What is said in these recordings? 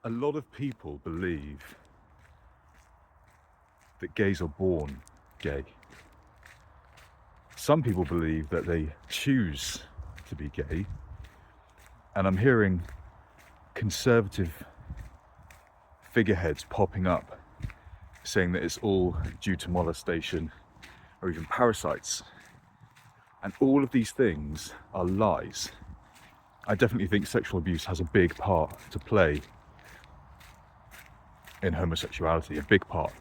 A lot of people believe that gays are born gay. Some people believe that they choose to be gay. And I'm hearing conservative figureheads popping up saying that it's all due to molestation or even parasites. And all of these things are lies. I definitely think sexual abuse has a big part to play in homosexuality, a big part,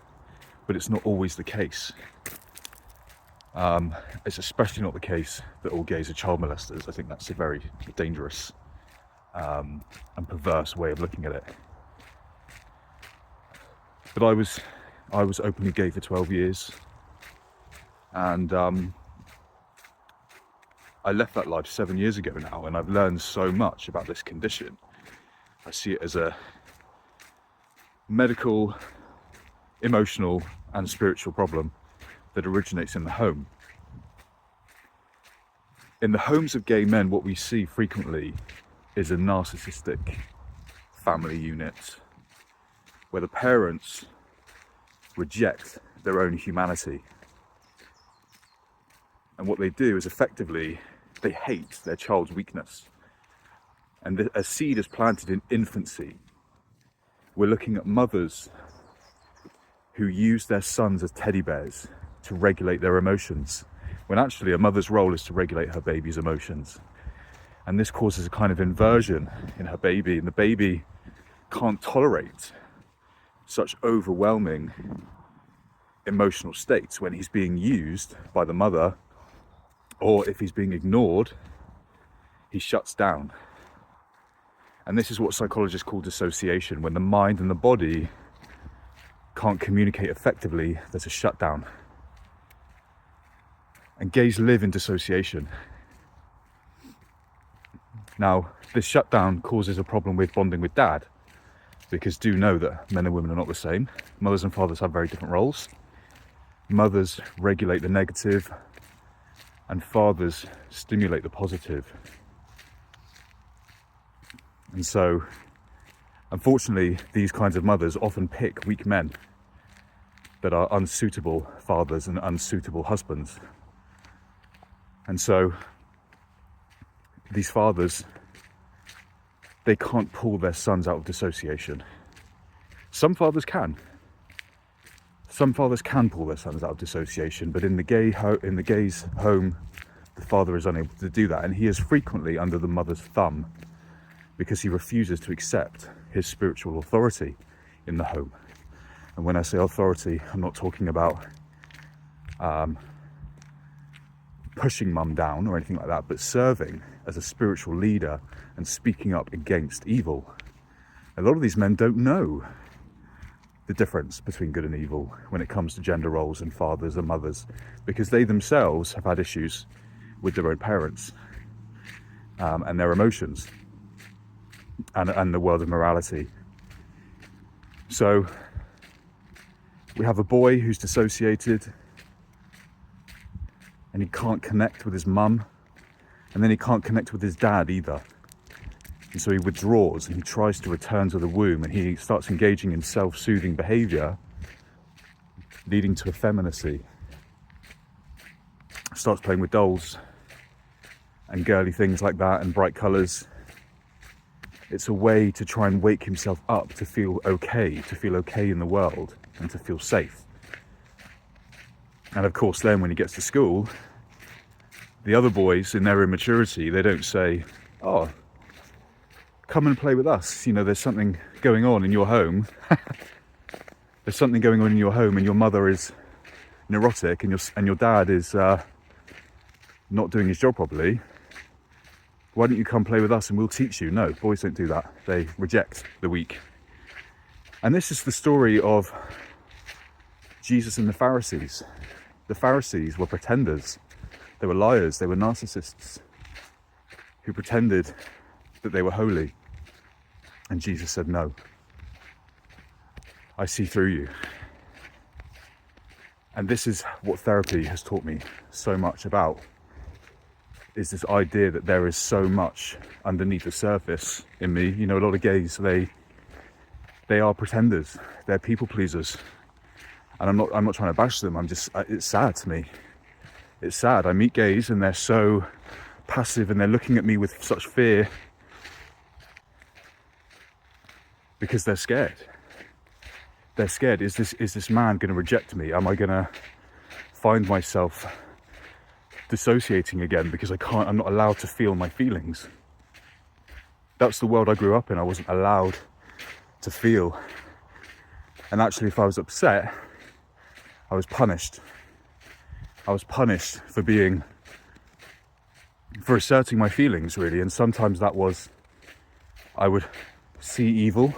but it's not always the case. It's especially not the case that all gays are child molesters. I think that's a very dangerous and perverse way of looking at it. But I was openly gay for 12 years, and I left that life 7 years ago now, and I've learned so much about this condition. I see it as a medical, emotional, and spiritual problem that originates in the home. In the homes of gay men, what we see frequently is a narcissistic family unit where the parents reject their own humanity. And what they do is effectively, they hate their child's weakness. And a seed is planted in infancy. We're looking at mothers who use their sons as teddy bears to regulate their emotions, when actually a mother's role is to regulate her baby's emotions. And this causes a kind of inversion in her baby, and the baby can't tolerate such overwhelming emotional states when he's being used by the mother, or if he's being ignored, he shuts down. And this is what psychologists call dissociation. When the mind and the body can't communicate effectively, there's a shutdown. And gays live in dissociation. Now, this shutdown causes a problem with bonding with dad, because do know that men and women are not the same. Mothers and fathers have very different roles. Mothers regulate the negative, and fathers stimulate the positive. And so, unfortunately, these kinds of mothers often pick weak men that are unsuitable fathers and unsuitable husbands. And so, these fathers, they can't pull their sons out of dissociation. Some fathers can. Some fathers can pull their sons out of dissociation, but in the gay's home, the father is unable to do that, and he is frequently under the mother's thumb because he refuses to accept his spiritual authority in the home. And when I say authority, I'm not talking about pushing mum down or anything like that, but serving as a spiritual leader and speaking up against evil. A lot of these men don't know the difference between good and evil when it comes to gender roles and fathers and mothers, because they themselves have had issues with their own parents and their emotions and the world of morality. So we have a boy who's dissociated, and he can't connect with his mum, and then he can't connect with his dad either. And so he withdraws and he tries to return to the womb, and he starts engaging in self-soothing behaviour, leading to effeminacy. Starts playing with dolls and girly things like that and bright colours. It's a way to try and wake himself up to feel okay in the world and to feel safe. And of course then when he gets to school, the other boys in their immaturity, they don't say, oh, come and play with us. You know, there's something going on in your home. There's something going on in your home, and your mother is neurotic, and your dad is not doing his job properly. Why don't you come play with us and we'll teach you? No, boys don't do that. They reject the weak. And this is the story of Jesus and the Pharisees. The Pharisees were pretenders. They were liars. They were narcissists who pretended that they were holy. And Jesus said, no, I see through you. And this is what therapy has taught me so much about, is this idea that there is so much underneath the surface in me. You know, a lot of gays, they They are pretenders. They're people pleasers. And I'm not trying to bash them. It's sad to me. It's sad. I meet gays and they're so passive and they're looking at me with such fear because they're scared. They're scared. Is this man going to reject me? Am I going to find myself dissociating again because I'm not allowed to feel my feelings? That's the world I grew up in. I wasn't allowed to feel. And actually, if I was upset, I was punished. I was punished for asserting my feelings, really. And sometimes that was, I would see evil,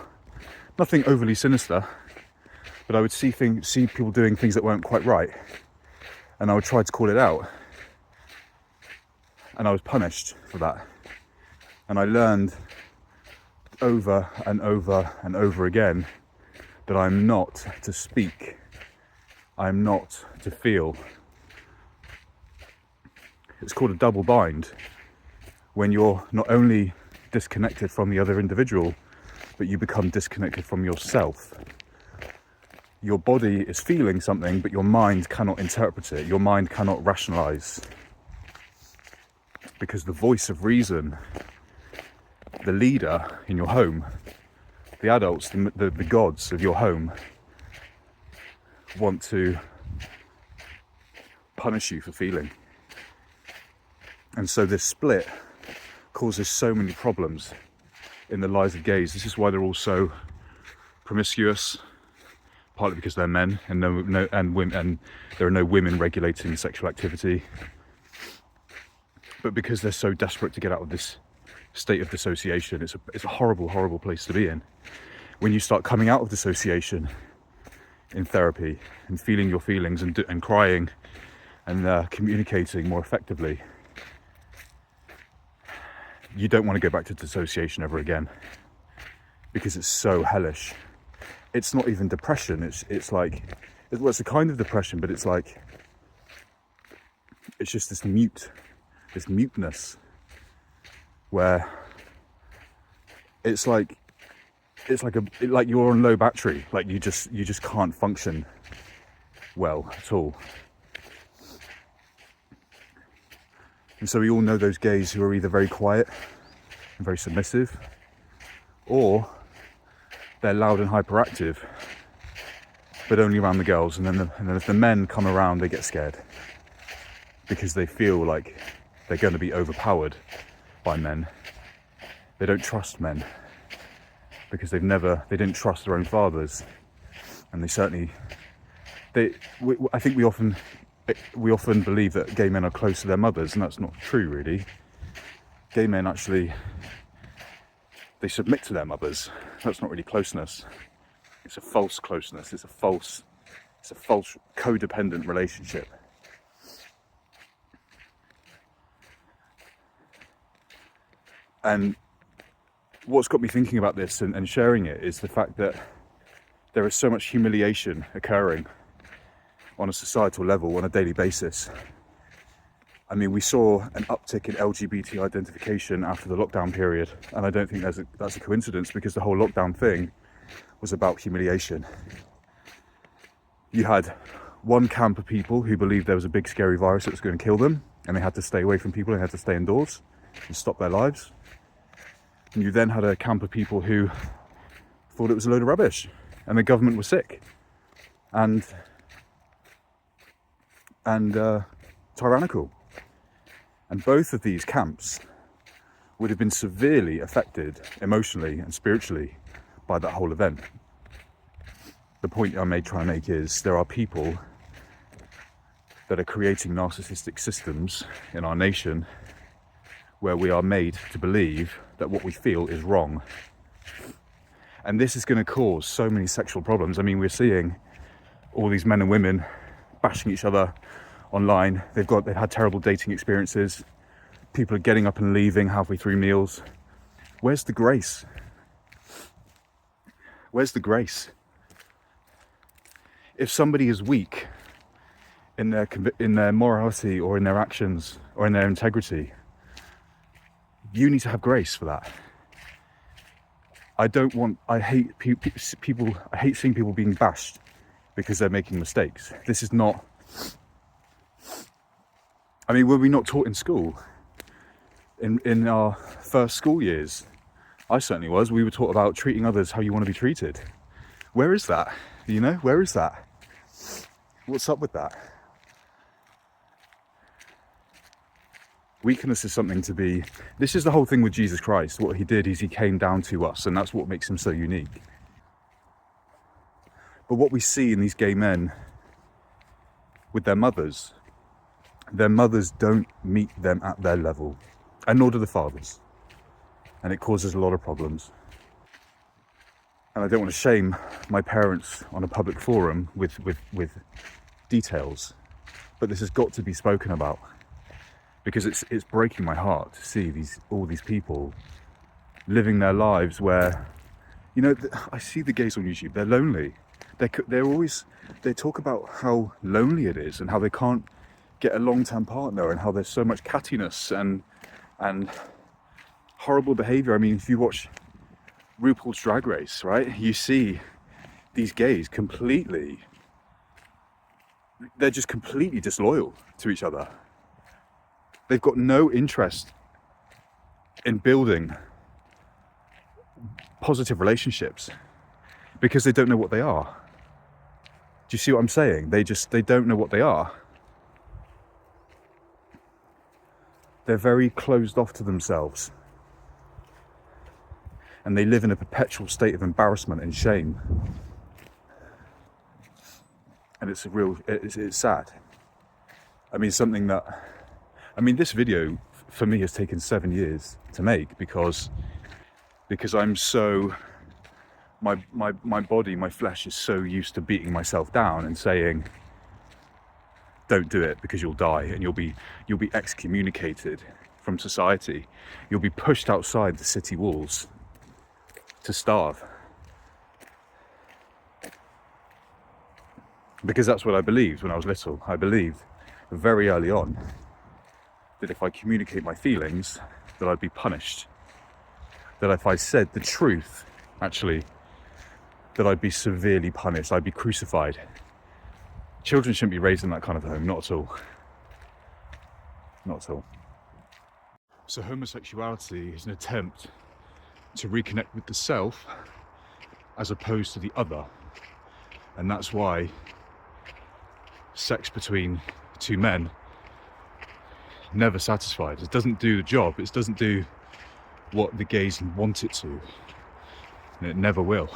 nothing overly sinister, but I would see people doing things that weren't quite right. And I would try to call it out. And I was punished for that. And I learned over and over and over again that I'm not to speak. I'm not to feel. It's called a double bind, when you're not only disconnected from the other individual, but you become disconnected from yourself. Your body is feeling something, but your mind cannot interpret it. Your mind cannot rationalize. Because the voice of reason, the leader in your home, the adults, the gods of your home, want to punish you for feeling. And so this split causes so many problems in the lives of gays. This is why they're all so promiscuous, partly because they're men and and there are no women regulating sexual activity, but because they're so desperate to get out of this state of dissociation. It's a horrible, horrible place to be in. When you start coming out of dissociation in therapy and feeling your feelings and crying and communicating more effectively, you don't want to go back to dissociation ever again, because it's so hellish. It's not even depression. It's a kind of depression, but it's just this muteness, where it's like you're on low battery. Like you just can't function well at all. And so we all know those gays who are either very quiet and very submissive, or they're loud and hyperactive, but only around the girls. And then if the men come around, they get scared because they feel like they're going to be overpowered by men. They don't trust men because they didn't trust their own fathers, and I think we often believe that gay men are close to their mothers, and that's not true, really. Gay men actually, they submit to their mothers. That's not really closeness. It's a false closeness. It's a false codependent relationship. And what's got me thinking about this and sharing it is the fact that there is so much humiliation occurring on a societal level on a daily basis. I mean, we saw an uptick in LGBT identification after the lockdown period, and I don't think that's a coincidence, because the whole lockdown thing was about humiliation. You had one camp of people who believed there was a big scary virus that was going to kill them, and they had to stay away from people and had to stay indoors and stop their lives. And you then had a camp of people who thought it was a load of rubbish and the government was sick and tyrannical. And both of these camps would have been severely affected emotionally and spiritually by that whole event. The point I may try and make is there are people that are creating narcissistic systems in our nation where we are made to believe that what we feel is wrong. And this is going to cause so many sexual problems. I mean, we're seeing all these men and women bashing each other online. They've had terrible dating experiences. People are getting up and leaving halfway through meals. Where's the grace? Where's the grace? If somebody is weak in their morality or in their actions or in their integrity, you need to have grace for that. I hate people, I hate seeing people being bashed because they're making mistakes. This is not, I mean, were we not taught in school? In our first school years, I certainly was, we were taught about treating others how you want to be treated. Where is that? You know, where is that? What's up with that? Weakness is something to be, this is the whole thing with Jesus Christ. What he did is he came down to us, and that's what makes him so unique. But what we see in these gay men with their mothers don't meet them at their level, and nor do the fathers. And it causes a lot of problems. And I don't want to shame my parents on a public forum with details, but this has got to be spoken about. Because it's breaking my heart to see all these people living their lives where, you know, I see the gays on YouTube. They're lonely. They talk about how lonely it is and how they can't get a long-term partner and how there's so much cattiness and horrible behaviour. I mean, if you watch RuPaul's Drag Race, right, you see these gays they're just completely disloyal to each other. They've got no interest in building positive relationships because they don't know what they are. Do you see what I'm saying? They don't know what they are. They're very closed off to themselves. And they live in a perpetual state of embarrassment and shame. And it's sad. I mean, this video for me has taken 7 years to make because I'm so, my body, my flesh is so used to beating myself down and saying, don't do it because you'll die and you'll be excommunicated from society. You'll be pushed outside the city walls to starve. Because that's what I believed when I was little. I believed very early on that if I communicate my feelings, that I'd be punished. That if I said the truth, actually, that I'd be severely punished. I'd be crucified. Children shouldn't be raised in that kind of home, not at all. Not at all. So homosexuality is an attempt to reconnect with the self as opposed to the other. And that's why sex between two men never satisfied. It doesn't do the job. It doesn't do what the gays want it to. And it never will.